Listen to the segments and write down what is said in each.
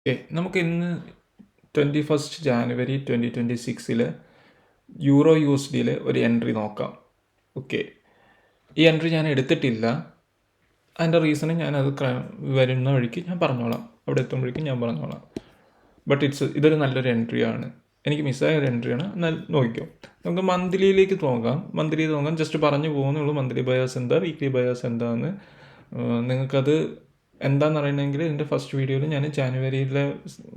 Okay, നമുക്ക് ഇന്ന് 21 January 2026 euro U S ഡിയിൽ ഒരു എൻട്രി നോക്കാം. ഓക്കെ, ഈ എൻട്രി ഞാൻ എടുത്തിട്ടില്ല. അതിൻ്റെ റീസണ് ഞാനത് വരുന്ന വഴിക്ക് ഞാൻ പറഞ്ഞോളാം, അവിടെ എത്തുമ്പോഴേക്കും ഞാൻ പറഞ്ഞോളാം. ബട്ട് ഇതൊരു നല്ലൊരു എൻട്രിയാണ്, എനിക്ക് മിസ്സായ ഒരു എൻട്രിയാണ്. എന്നാൽ നോക്കിക്കോ, നമുക്ക് മന്ത്ലിയിലേക്ക് നോക്കാം. ജസ്റ്റ് പറഞ്ഞു പോകുന്നുള്ളൂ, മന്ത്ലി ബയാസ് എന്താ, വീക്ക്ലി ബയാസ് എന്താന്ന്. നിങ്ങൾക്കത് എന്താണെന്ന് അറിയണമെങ്കിൽ ഇതിൻ്റെ ഫസ്റ്റ് വീഡിയോയിൽ ഞാൻ ജാനുവരിയിലെ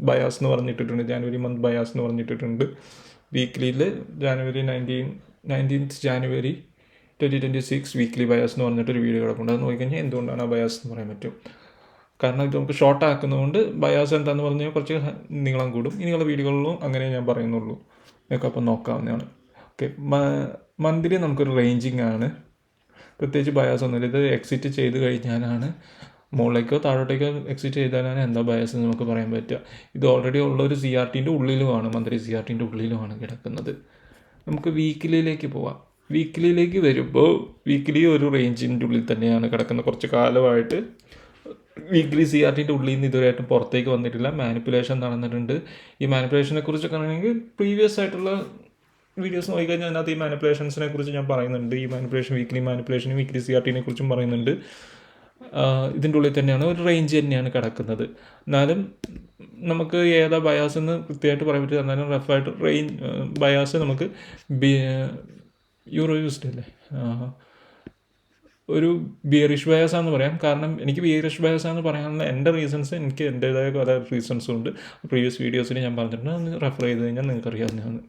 ബയാസ് എന്ന് പറഞ്ഞിട്ടിട്ടുണ്ട്, ജാനുവരി മന്ത് ബയാസ് എന്ന് പറഞ്ഞിട്ടിട്ടുണ്ട്. വീക്ക്ലിയിൽ January 19th January 2026 weekly bias എന്ന് പറഞ്ഞിട്ടൊരു വീഡിയോ കിടപ്പുണ്ട്. അത് നോക്കിക്കഴിഞ്ഞാൽ എന്തുകൊണ്ടാണ് ആ ബയാസ് എന്ന് പറയാൻ പറ്റും. കാരണം ഇത് നമുക്ക് ഷോർട്ട് ആക്കുന്നതുകൊണ്ട് ബയാസ് എന്താണെന്ന് പറഞ്ഞാൽ കുറച്ച് നീളം കൂടും. ഇനിയുള്ള വീഡിയോകളിലും അങ്ങനെ ഞാൻ പറയുന്നുള്ളൂ, നിങ്ങൾക്ക് അപ്പം നോക്കാവുന്നതാണ്. ഓക്കെ, മന്ത്ലി നമുക്കൊരു റേഞ്ചിങ് ആണ്, പ്രത്യേകിച്ച് ബയാസ് ഒന്നുമില്ല. ഇത് എക്സിറ്റ് ചെയ്ത് കഴിഞ്ഞാലാണ്, മുകളിലേക്കോ താഴോട്ടേക്കോ എക്സിറ്റ് ചെയ്താലാണ് എന്താ ബയാസ് എന്ന് നമുക്ക് പറയാൻ പറ്റുക. ഇത് ഓൾറെഡി ഉള്ള ഒരു CRTൻ്റെ ഉള്ളിലുമാണ്, മന്ത്ലി CRTൻ്റെ ഉള്ളിലുമാണ് കിടക്കുന്നത്. നമുക്ക് വീക്കിലിയിലേക്ക് പോവാം. വീക്കിലിയിലേക്ക് വരുമ്പോൾ വീക്കിലി ഒരു റേഞ്ചിൻ്റെ ഉള്ളിൽ തന്നെയാണ് കിടക്കുന്നത്. കുറച്ച് കാലമായിട്ട് വീക്ക്ലി CRTൻ്റെ ഉള്ളിൽ നിന്ന് ഇതുവരെയായിട്ടും പുറത്തേക്ക് വന്നിട്ടില്ല. മാനിപ്പുലേഷൻ നടന്നിട്ടുണ്ട്. ഈ മാനിപ്പുലേഷനെ കുറിച്ചൊക്കെ ആണെങ്കിൽ പ്രീവിയസ് ആയിട്ടുള്ള വീഡിയോസ് നോക്കിക്കഴിഞ്ഞാൽ അതിനകത്ത് ഈ മാനിപ്പുലേഷൻസിനെ കുറിച്ച് ഞാൻ പറയുന്നുണ്ട്. ഈ മാനിപ്പുലേഷൻ, വീക്ക്ലി മാനിപ്പുലേഷൻ, വീക്ക്ലി CRTനെ കുറിച്ചും പറയുന്നുണ്ട്. ഇതിൻ്റെ ഉള്ളിൽ തന്നെയാണ്, ഒരു റേഞ്ച് തന്നെയാണ് കിടക്കുന്നത്. എന്നാലും നമുക്ക് ഏതാ ബയാസ് എന്ന് കൃത്യമായിട്ട് പറയാൻ പറ്റില്ല. എന്നാലും റഫായിട്ട് ബയാസ് നമുക്ക് യൂറോ യൂസ്ഡ് അല്ലേ, ഒരു ബിയറിഷ് ബയാസാന്ന് പറയാം. കാരണം എനിക്ക് ബിയറിഷ് ബയാസാന്ന് പറയാനുള്ള എൻ്റെ റീസൺസ്, എനിക്ക് എൻ്റേതായ പല റീസൺസും ഉണ്ട്. പ്രീവിയസ് വീഡിയോസിൽ ഞാൻ പറഞ്ഞിട്ടുണ്ട്, ഒന്ന് റെഫർ ചെയ്ത് കഴിഞ്ഞാൽ നിങ്ങൾക്ക് അറിയാവുന്നതാണ്.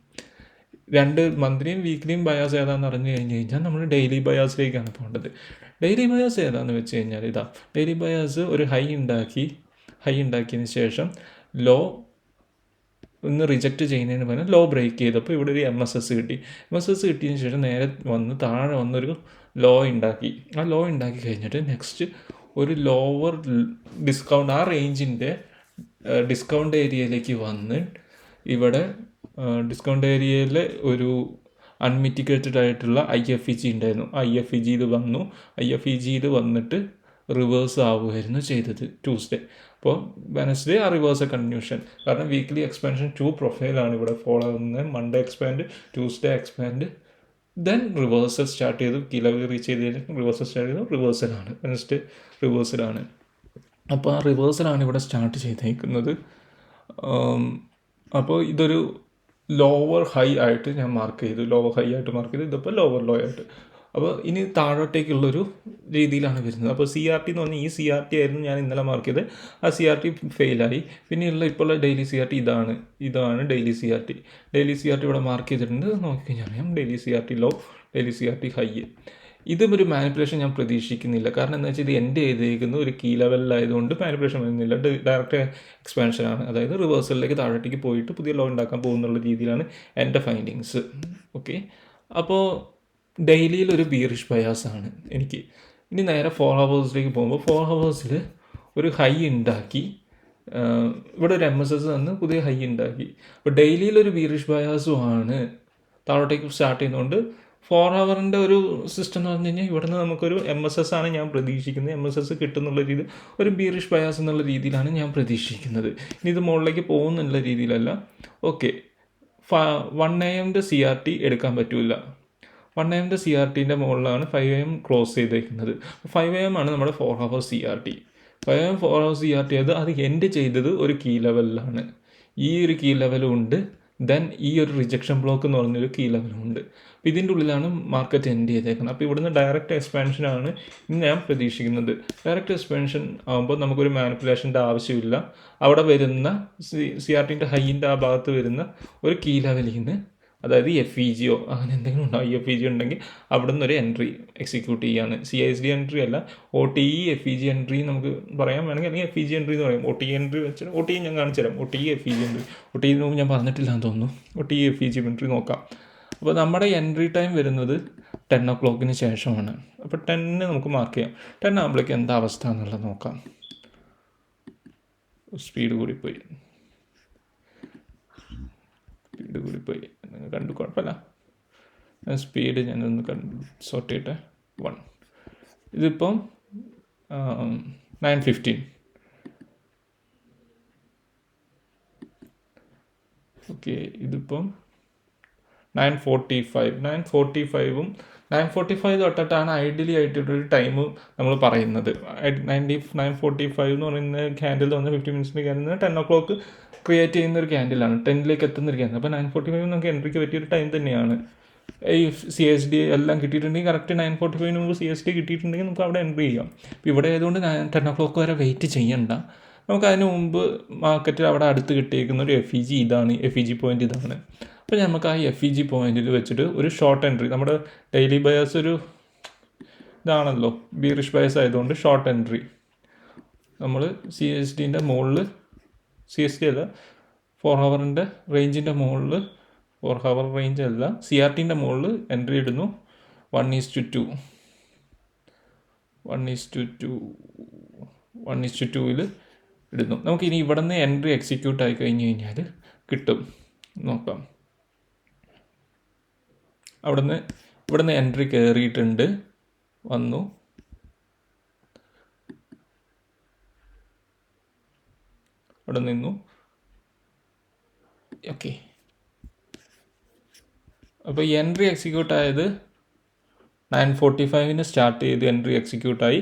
രണ്ട് മന്ത്ലിയും വീക്ക്ലിയും ബയാസ് ഏതാണെന്ന് അറിഞ്ഞു കഴിഞ്ഞാൽ നമ്മൾ ഡെയിലി ബയാസിലേക്കാണ് പോകേണ്ടത്. ഡെയിലി ബയാസ് ഏതാണെന്ന് വെച്ച് കഴിഞ്ഞാൽ ഇതാ, ഡെയിലി ബയാസ് ഒരു ഹൈ ഉണ്ടാക്കിയതിന് ശേഷം ലോ ഒന്ന് റിജക്റ്റ് ചെയ്യുന്നതിന് പകരം ലോ ബ്രേക്ക് ചെയ്തപ്പോൾ ഇവിടെ ഒരു MSS കിട്ടി. MSS കിട്ടിയതിന് ശേഷം നേരെ താഴെ വന്നൊരു ലോ ഉണ്ടാക്കി. ആ ലോ ഉണ്ടാക്കി കഴിഞ്ഞിട്ട് നെക്സ്റ്റ് ഒരു ലോവർ ഡിസ്കൗണ്ട്, ആ റേഞ്ചിൻ്റെ ഡിസ്കൗണ്ട് ഏരിയയിലേക്ക് വന്ന് ഇവിടെ ഡിസ്കൗണ്ട് ഏരിയയിൽ ഒരു അൺമിറ്റിഗേറ്റഡ് ആയിട്ടുള്ള IFEG ഉണ്ടായിരുന്നു. IFEGയിൽ വന്നു. IFEGയിൽ വന്നിട്ട് റിവേഴ്സ് ആവുമായിരുന്നു ചെയ്തത് ട്യൂസ്ഡേ. അപ്പോൾ വെനസ്ഡേ ആ റിവേഴ്സ് കണ്ടിന്യൂഷൻ. കാരണം വീക്ക്ലി എക്സ്പാൻഷൻ 2 പ്രൊഫൈലാണ് ഇവിടെ ഫോളോ ആവുന്നത്. Monday expand, Tuesday expand, then reversal start ചെയ്തു. കീ ലെവൽ റീച്ച് ചെയ്ത് കഴിഞ്ഞാൽ റിവേഴ്സൽ സ്റ്റാർട്ട് ചെയ്തു. റിവേഴ്സലാണ്, വെനസ്ഡേ റിവേഴ്സലാണ്. അപ്പോൾ ആ റിവേഴ്സലാണ് ഇവിടെ സ്റ്റാർട്ട് ചെയ്തേക്കുന്നത്. അപ്പോൾ ഇതൊരു ലോവർ ഹൈ ആയിട്ട് ഞാൻ മാർക്ക് ചെയ്തു. ഇതിപ്പോൾ ലോവർ ലോ ആയിട്ട്. അപ്പോൾ ഇനി താഴോട്ടേക്കുള്ളൊരു രീതിയിലാണ് വരുന്നത്. അപ്പോൾ CRT എന്ന് പറഞ്ഞാൽ ഈ CRT ആയിരുന്നു ഞാൻ ഇന്നലെ മാർക്ക് ചെയ്ത്. ആ CRT ഫെയിലായി. പിന്നെയുള്ള ഇപ്പോൾ ഡെയിലി CRT ഇതാണ് ഡെയിലി CRT ഇവിടെ മാർക്ക് ചെയ്തിട്ടുണ്ട്. നോക്കിക്കഴിഞ്ഞാൽ അറിയാം, daily CRT low, daily CRT high. ഇതും ഒരു മാനിപ്പുലേഷൻ ഞാൻ പ്രതീക്ഷിക്കുന്നില്ല. കാരണം എന്താ വെച്ചാൽ ഇത് എൻ്റെ ചെയ്തേക്കുന്ന ഒരു കീ ലെവലിലായതുകൊണ്ട് മാനിപ്പുലേഷൻ വരുന്നില്ല. ഡയറക്റ്റ് എക്സ്പാൻഷനാണ്, അതായത് റിവേഴ്സലിലേക്ക് താഴോട്ടേക്ക് പോയിട്ട് പുതിയ ലോ ഉണ്ടാക്കാൻ പോകുന്നുള്ള രീതിയിലാണ് എൻ്റെ ഫൈൻഡിങ്സ്. ഓക്കെ, അപ്പോൾ ഡെയിലിയിൽ ഒരു ബീറിഷ് ബയാസാണ് എനിക്ക്. ഇനി നേരെ 4 ഹവേഴ്സിലേക്ക് പോകുമ്പോൾ 4 ഹവേഴ്സിൽ ഒരു ഹൈ ഉണ്ടാക്കി, ഇവിടെ ഒരു MSS തന്ന് പുതിയ ഹൈ ഉണ്ടാക്കി. അപ്പോൾ ഡെയിലിയിലൊരു ബീറിഷ് ബയാസുമാണ് താഴോട്ടേക്ക് സ്റ്റാർട്ട് ചെയ്യുന്നതുകൊണ്ട് 4 ഹവറിൻ്റെ ഒരു സിസ്റ്റം എന്ന് പറഞ്ഞു കഴിഞ്ഞാൽ ഇവിടുന്ന് നമുക്കൊരു MSS ആണ് ഞാൻ പ്രതീക്ഷിക്കുന്നത്. MSS കിട്ടുന്നുള്ള രീതിയിൽ ഒരു ബീറിഷ് ബയാസ് എന്നുള്ള രീതിയിലാണ് ഞാൻ പ്രതീക്ഷിക്കുന്നത്. ഇനി ഇത് മുകളിലേക്ക് പോകുന്നുള്ള രീതിയിലല്ല. ഓക്കെ, 1 AM CRT എടുക്കാൻ പറ്റില്ല. 1 AM CRTൻ്റെ മുകളിലാണ് 5 AM ക്ലോസ് ചെയ്തേക്കുന്നത്. 5 AM ആണ് നമ്മുടെ 4 hours CRT. 5 AM 4 hours CRT അത് എൻ്റെ ചെയ്തത് ഒരു കീ ലെവലിലാണ്. ഈ ഒരു കീ ലെവലും ഉണ്ട്, ദെൻ ഈ ഒരു റിജക്ഷൻ ബ്ലോക്ക് എന്ന് പറഞ്ഞൊരു കീ ലെവലും ഉണ്ട്. അപ്പോൾ ഇതിൻ്റെ ഉള്ളിലാണ് മാർക്കറ്റ് എൻഡ് ചെയ്തേക്കുന്നത്. അപ്പോൾ ഇവിടുന്ന് ഡയറക്റ്റ് എക്സ്പാൻഷനാണ് ഞാൻ പ്രതീക്ഷിക്കുന്നത്. ഡയറക്റ്റ് എക്സ്പാൻഷൻ ആകുമ്പോൾ നമുക്കൊരു മാനിപ്പുലേഷൻ്റെ ആവശ്യമില്ല. അവിടെ വരുന്ന CRTൻ്റെ ഹൈൻ്റെ ആ ഭാഗത്ത് വരുന്ന ഒരു കീ ലെവലിൽ നിന്ന്, അതായത് FEGO അങ്ങനെ എന്തെങ്കിലും ഉണ്ടാവും, FEG ഉണ്ടെങ്കിൽ അവിടെ നിന്നൊരു എൻട്രി എക്സിക്യൂട്ട് ചെയ്യുകയാണ്. CISD എൻട്രി അല്ല, OTE FEG എൻട്രി നമുക്ക് പറയാൻ വേണമെങ്കിൽ, അല്ലെങ്കിൽ FEG എൻട്രി എന്ന് പറയും. OTE എൻട്രി വെച്ചാൽ OTE ഞാൻ കാണിച്ചു തരാം. OTE FEG എൻട്രി, OTE ഞാൻ പറഞ്ഞിട്ടില്ല എന്ന് തോന്നുന്നു. OTE FEG എൻട്രി നോക്കാം. അപ്പോൾ നമ്മുടെ എൻട്രി ടൈം വരുന്നത് 10 o'clock ശേഷമാണ്. അപ്പോൾ 10 നമുക്ക് മാർക്ക് ചെയ്യാം. 10 ആകുമ്പോഴേക്ക് എന്താ അവസ്ഥ എന്നുള്ളത് നോക്കാം. സ്പീഡ് കൂടിപ്പോയി കണ്ടു, കുഴപ്പമില്ല. സ്പീഡ് ഞാനൊന്ന് സോർട്ട് ചെയ്യട്ടെ. 1 ഇതിപ്പം 9:15. ഓക്കെ, ഇതിപ്പം 9:45 9:45 തൊട്ടിട്ടാണ് ഐഡിയലി ആയിട്ടൊരു ടൈം നമ്മൾ പറയുന്നത്. 9:45 എന്ന് പറയുന്ന ക്യാൻഡിൽ വന്ന് 50 മിനിറ്റ്സിൻ്റെ ക്യാൻഡിൽ 10 o'clock ക്രിയേറ്റ് ചെയ്യുന്ന ഒരു ക്യാൻഡിലാണ്, 10ലേക്ക് എത്തുന്ന ഒരു ക്യാൻഡിൽ. അപ്പോൾ 9:45 നമുക്ക് എൻട്രിക്ക് പറ്റിയൊരു ടൈം തന്നെയാണ്. ഈ CSD എല്ലാം കിട്ടിയിട്ടുണ്ടെങ്കിൽ കറക്റ്റ് 9:45 മുമ്പ് CSD കിട്ടിയിട്ടുണ്ടെങ്കിൽ നമുക്ക് അവിടെ എൻട്രി ചെയ്യാം. ഇപ്പോൾ ഇവിടെ ആയതുകൊണ്ട് 10 o'clock വരെ വെയിറ്റ് ചെയ്യണ്ട. നമുക്ക് അതിന് മുമ്പ് മാർക്കറ്റിൽ അവിടെ അടുത്ത് കിട്ടിയേക്കുന്ന ഒരു FEG ഇതാണ്, FEG പോയിൻ്റ് ഇതാണ്. അപ്പോൾ നമുക്ക് ആ FEG പോയിന്റിൽ വെച്ചിട്ട് ഒരു ഷോർട്ട് എൻട്രി, നമ്മുടെ ഡെയിലി ബയേഴ്സ് ഒരു ഇതാണല്ലോ, ബീറിഷ് ബയേഴ്സ് ആയതുകൊണ്ട് ഷോർട്ട് എൻട്രി നമ്മൾ CSDൻ്റെ മുകളിൽ, CSD അല്ല 4 ഹവറിൻ്റെ റേഞ്ചിൻ്റെ മുകളിൽ, 4 ഹവർ റേഞ്ച് അല്ല CRTൻ്റെ മുകളിൽ എൻട്രി ഇടുന്നു. 1:2 1:2 ഇടുന്നു. നമുക്കിനി ഇവിടെ നിന്ന് എൻട്രി എക്സിക്യൂട്ട് ആയി കഴിഞ്ഞ് കഴിഞ്ഞാൽ കിട്ടും. നോക്കാം. ഇവിടുന്ന് എൻട്രി കയറിയിട്ടുണ്ട്, വന്നു. അവിടെ നിന്നു. ഓക്കെ, അപ്പോൾ ഈ എൻട്രി എക്സിക്യൂട്ട് ആയത് 9:45 സ്റ്റാർട്ട് ചെയ്ത് എൻട്രി എക്സിക്യൂട്ടായി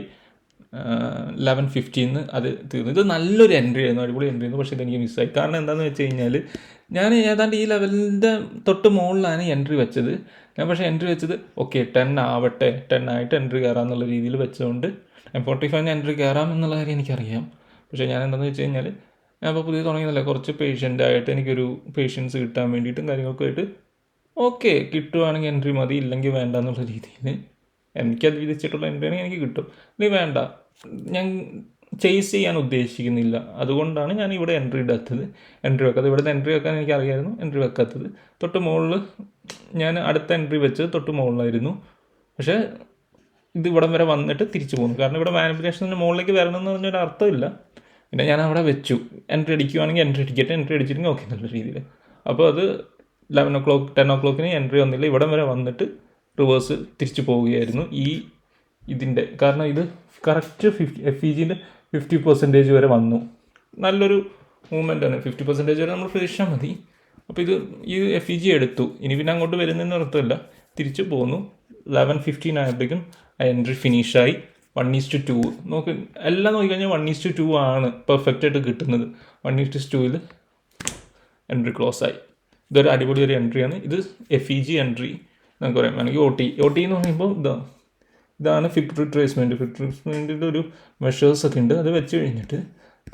11:15 അത് തീർന്നു. ഇത് നല്ലൊരു എൻട്രി ആയിരുന്നു, അടിപൊളി എൻട്രി ആയിരുന്നു. പക്ഷേ ഇതെനിക്ക് മിസ്സായി. കാരണം എന്താണെന്ന് വെച്ച് കഴിഞ്ഞാൽ ഞാൻ ഏതാണ്ട് ഈ ലെവലിൻ്റെ തൊട്ട് മുകളിലാണ് എൻട്രി വെച്ചത്. ഞാൻ പക്ഷേ എൻട്രി വെച്ചത് ഓക്കെ 10 ആവട്ടെ, 10 ആയിട്ട് എൻട്രി കയറാമെന്നുള്ള രീതിയിൽ വെച്ചുകൊണ്ട് 9:45 എൻട്രി കയറാം എന്നുള്ള കാര്യം എനിക്കറിയാം. പക്ഷേ ഞാൻ എന്താണെന്ന് വെച്ച് കഴിഞ്ഞാൽ ഞാൻ ഇപ്പോൾ പുതിയ തുടങ്ങിയതല്ലേ, കുറച്ച് പേഷ്യൻ്റായിട്ട് എനിക്കൊരു പേഷ്യൻസ് കിട്ടാൻ വേണ്ടിയിട്ടും കാര്യങ്ങൾക്കായിട്ട് ഓക്കെ കിട്ടുവാണെങ്കിൽ എൻട്രി മതി, ഇല്ലെങ്കിൽ വേണ്ട എന്നുള്ള രീതിയിൽ എനിക്കത് വിധിച്ചിട്ടുള്ള എൻട്രി ആണെങ്കിൽ എനിക്ക് കിട്ടും, ഇനി വേണ്ട, ഞാൻ ചേസ് ചെയ്യാൻ ഉദ്ദേശിക്കുന്നില്ല. അതുകൊണ്ടാണ് ഞാൻ ഇവിടെ എൻട്രി വെക്കാത്തത്. ഇവിടുന്ന് എൻട്രി വെക്കാൻ എനിക്കറിയായിരുന്നു, എൻട്രി വെക്കാത്തത്. തൊട്ട് മുകളിൽ ഞാൻ അടുത്ത എൻട്രി വെച്ചത് തൊട്ട് മുകളിലായിരുന്നു. പക്ഷേ ഇത് ഇവിടം വരെ വന്നിട്ട് തിരിച്ചു പോകുന്നു. കാരണം ഇവിടെ മാനിപ്പുലേഷൻ്റെ മുകളിലേക്ക് വരണം എന്ന് പറഞ്ഞൊരു അർത്ഥമില്ല. പിന്നെ ഞാൻ അവിടെ വെച്ചു, എൻട്രി അടിക്കുവാണെങ്കിൽ എൻട്രി അടിക്കട്ടെ, എൻട്രി അടിച്ചിട്ടുണ്ടെങ്കിൽ ഓക്കെ എന്നുള്ള രീതിയിൽ. അപ്പോൾ അത് 11 o'clock 10 o'clockന് എൻട്രി വന്നില്ല, ഇവിടം വരെ വന്നിട്ട് റിവേഴ്സ് തിരിച്ചു പോവുകയായിരുന്നു ഇതിൻ്റെ. കാരണം ഇത് കറക്റ്റ് FEGൻ്റെ 50% വരെ വന്നു. നല്ലൊരു മൂവ്മെൻറ്റാണ്. 50% വരെ നമ്മൾ പ്രതീക്ഷിച്ചാൽ മതി. അപ്പോൾ ഈ FEG എടുത്തു. ഇനി പിന്നെ അങ്ങോട്ട് വരുന്നതെന്ന് അർത്ഥമില്ല, തിരിച്ചു പോന്നു. 11:15 ആയപ്പോഴേക്കും ആ എൻട്രി ഫിനിഷായി. 1:2 നോക്ക്, എല്ലാം നോക്കിക്കഴിഞ്ഞാൽ 1:2 ആണ് പെർഫെക്റ്റ് ആയിട്ട് കിട്ടുന്നത്. 1:2 എൻട്രി ക്ലോസ് ആയി. ഇതൊരു അടിപൊളി ഒരു എൻട്രിയാണ്. ഇത് FEG എൻട്രി നമുക്ക് പറയാം. അല്ലെങ്കിൽ OT എന്ന് പറയുമ്പോൾ ഇതാണ് ഫിറ്റ് റിട്രേസ്മെൻറ്റിൻ്റെ ഒരു മെഷേഴ്സൊക്കെ ഉണ്ട്. അത് വെച്ച് കഴിഞ്ഞിട്ട്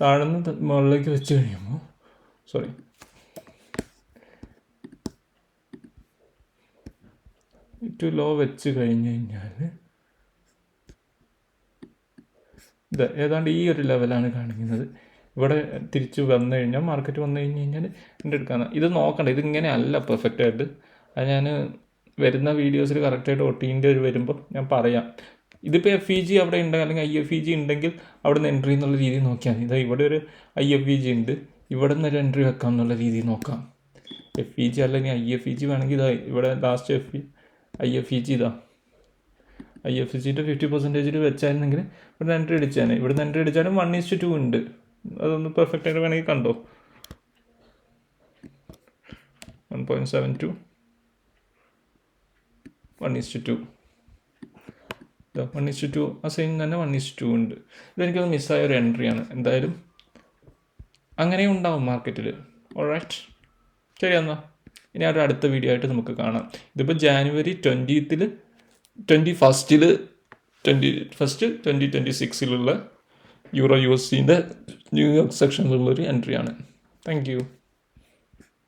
താഴ്ന്ന് മുകളിലേക്ക് വെച്ച് കഴിയുമ്പോൾ ഏറ്റവും ലോ വെച്ച് കഴിഞ്ഞ് കഴിഞ്ഞാൽ ഇത് ഏതാണ്ട് ഈ ഒരു ലെവലാണ് കാണിക്കുന്നത്. ഇവിടെ തിരിച്ച് വന്നു കഴിഞ്ഞാൽ, മാർക്കറ്റ് വന്നു കഴിഞ്ഞാൽ എൻ്റെ എടുക്കാന്ന് ഇത് നോക്കണ്ട. ഇതിങ്ങനെ അല്ല പെർഫെക്റ്റായിട്ട്. അത് ഞാൻ വരുന്ന വീഡിയോസിൽ കറക്റ്റായിട്ട് OTൻ്റെ വരുമ്പോൾ ഞാൻ പറയാം. ഇതിപ്പോൾ FEG അവിടെ ഉണ്ടെങ്കിൽ അല്ലെങ്കിൽ IFEG ഉണ്ടെങ്കിൽ അവിടെ നിന്ന് എൻട്രി എന്നുള്ള രീതിയിൽ നോക്കിയാൽ മതി. ഇതാ ഇവിടെ ഒരു IFEG ഉണ്ട്, ഇവിടെ നിന്ന് ഒരു എൻട്രി വെക്കാം എന്നുള്ള രീതിയിൽ നോക്കാം. FEG അല്ലെങ്കിൽ IFEG വേണമെങ്കിൽ ഇതാ ഇവിടെ ലാസ്റ്റ് IFEG ഇതാ IFEGൻ്റെ 50% വെച്ചായിരുന്നെങ്കിൽ ഇവിടെ എൻട്രി അടിച്ചാൽ, ഇവിടുന്ന് എൻട്രി അടിച്ചാലും 1:2 ഉണ്ട്. അതൊന്ന് പെർഫെക്റ്റ് ആയിട്ട് വേണമെങ്കിൽ കണ്ടോ. 1.72 1:2 1:2 ആ സെയിം തന്നെ 1:2 ഉണ്ട്. ഇതെനിക്കത് മിസ്സായ ഒരു എൻട്രിയാണ്. എന്തായാലും അങ്ങനെയും ഉണ്ടാവും മാർക്കറ്റിൽ. ഓൾറൈറ്റ്, ശരി എന്നാൽ ഇനി ഒരു അടുത്ത വീഡിയോ ആയിട്ട് നമുക്ക് കാണാം. ഇതിപ്പോൾ January 2026 EURUSDൻ്റെ ന്യൂയോർക്ക് സെക്ഷനിലുള്ളൊരു എൻട്രിയാണ്. Thank U.